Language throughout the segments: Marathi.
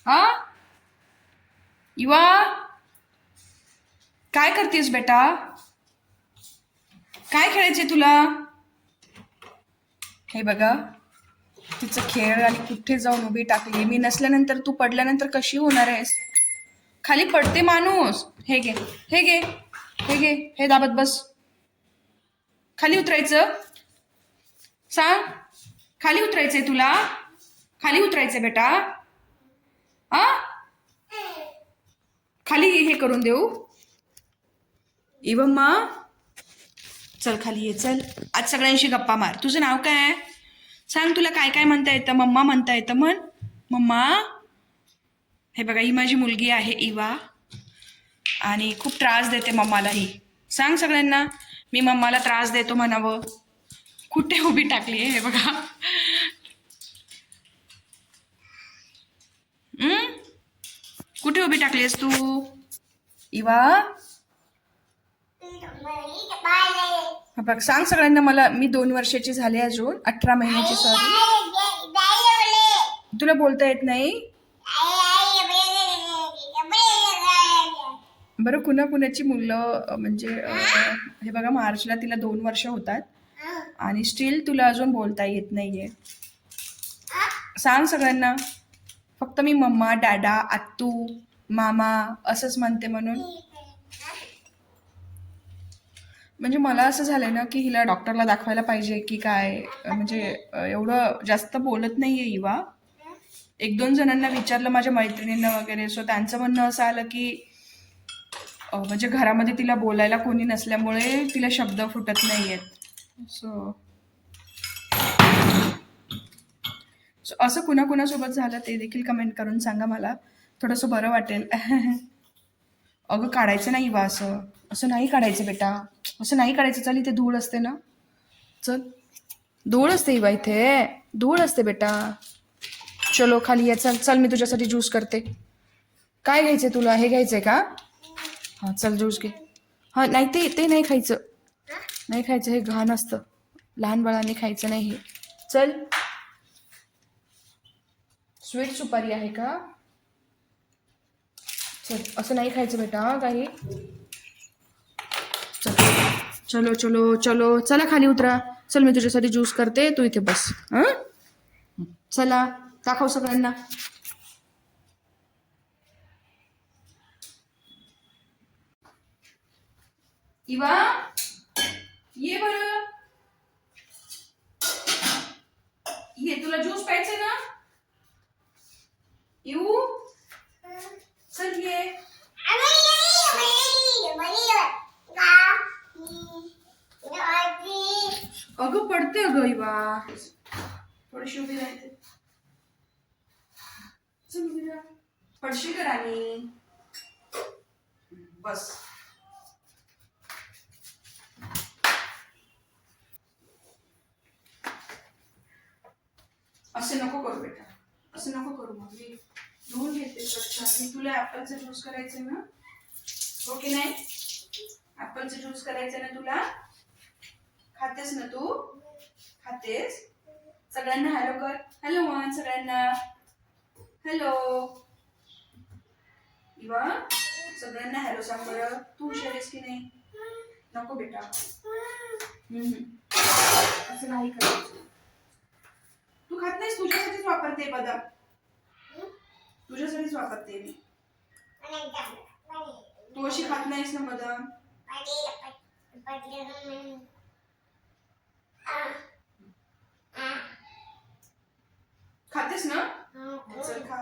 हा इवा, काय करतेस बेटा? काय खेळायचे तुला? हे बघा, तिचं खेळ आणि कुठे जाऊन उभी टाकली. मी नसल्यानंतर तू पडल्यानंतर कशी होणार आहेस? खाली पडते माणूस. हे घे, हे घे, हे घे, हे दाबत बस. खाली उतरायचं सांग. खाली उतरायचंय तुला? खाली उतरायचंय बेटा? आ, खाली हे करून देऊ? इवम्मा, चल खाली ये, चल. आज सगळ्यांशी गप्पा मार. तुझं नाव काय आहे? सांग, तुला काय काय म्हणता येतं? मम्मा म्हणता येतं म्हण. मम्मा. हे बघा, ही माझी मुलगी आहे इवा, आणि खूप त्रास देते मम्मालाही. सांग सगळ्यांना, मी मम्माला त्रास देतो म्हणावं. कुठे उभी टाकली आहे हे बघा. हम्म, कुठे उभी टाकलीस तू इवा? बघ, सांग सगळ्यांना, मला मी 2 वर्षाची झाले, अजून 18 महिन्याची. सॉरी, तुला बोलता येत नाही? बरं, कुणाची मुलं म्हणजे हे बघा, मार्चला तिला 2 वर्ष होतात आणि स्टील तुला अजून बोलता येत नाहीये. सांग सगळ्यांना, फक्त मी मम्मा, डॅडा, आत्तू, मामा असंच म्हणते म्हणून. म्हणजे मला असं झालंय ना की हिला डॉक्टरला दाखवायला पाहिजे की काय. म्हणजे एवढं जास्त बोलत नाहीये इवा. 1-2 जणांना विचारलं, माझ्या मैत्रिणींना वगैरे, सो त्यांचं म्हणणं असं आलं की म्हणजे घरामध्ये तिला बोलायला कोणी नसल्यामुळे तिला शब्द फुटत नाहीयेत. सो असं कुणाकुणासोबत झालं ते देखील कमेंट करून सांगा, मला थोडंसं बरं वाटेल. अगं, काढायचं नाही बा, असं असं नाही काढायचं बेटा, असं नाही काढायचं. चल, इथे धूळ असते ना, चल, धूळ असते बा, इथे धूळ असते बेटा. चलो खाली ये, चल चल, मी तुझ्यासाठी ज्यूस करते. काय घ्यायचंय तुला? हे घ्यायचंय का? हा, चल ज्यूस घे. हा, नाही, ते ते नाही खायचं, नाही खायचं, हे घाण असतं, लहान बाळांनी खायचं नाही हे. चल. स्वीट सुपारी आहे का? चल, असं नाही खायचं बेटा काही. चलो चलो चलो, चला खाली उतरा. चल, मी तुझ्यासाठी ज्यूस करते, तू इथे बस. हं, चला, दाखव सगळ्यांना. इवा, ये बरं, ये, तुला ज्यूस प्यायचंय ना? येऊ, चल ये. अगं, पडते अगं इवा, थोडीशी उभी राहते. चल, उभी राहा. पडशी कर आणि बस. असं नको करू बेटा, असं नको करू. मग मी धुवून घेते स्वच्छ. मी तुला ऍपलचं ज्यूस करायचंय ना, हो की नाही? ऍपलचं ज्यूस करायचंय ना तुला? खातेस ना तू? खातेस? सगळ्यांना हॅलो कर. हॅलो म्हण सगळ्यांना. हॅलो इवा, सगळ्यांना हॅलो सांग बरं. तू हुशार आहेस की नाही? नको बेटा, असं नाही करायचं. तू खात नाहीस, तुझ्यासाठीच वापरते बदाम, तुझ्यासाठीच वापरते मी. तू अशी खात नाहीस ना बदाम. खातेस ना? चल खा,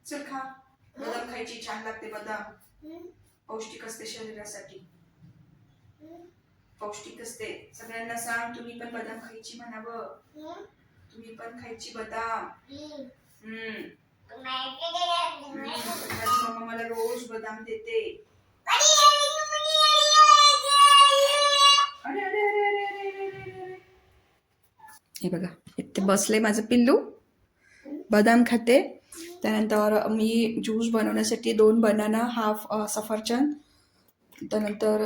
चल खा. बदाम खायची, छान लागते बदाम, पौष्टिक असते शरीरासाठी, पौष्टिक असते. सगळ्यांना सांग, तुम्ही पण बदाम खायची म्हणावं. तुम्ही पण खायची बदाम. माझी मम्मा मला रोज बदाम देते. अरे अरे अरे अरे अरे अरे अरे, हे बघा, इथे बसले माझं पिल्लू, बदाम खाते. त्यानंतर मी ज्यूस बनवण्यासाठी 2 बनाना, हाफ सफरचंद, त्यानंतर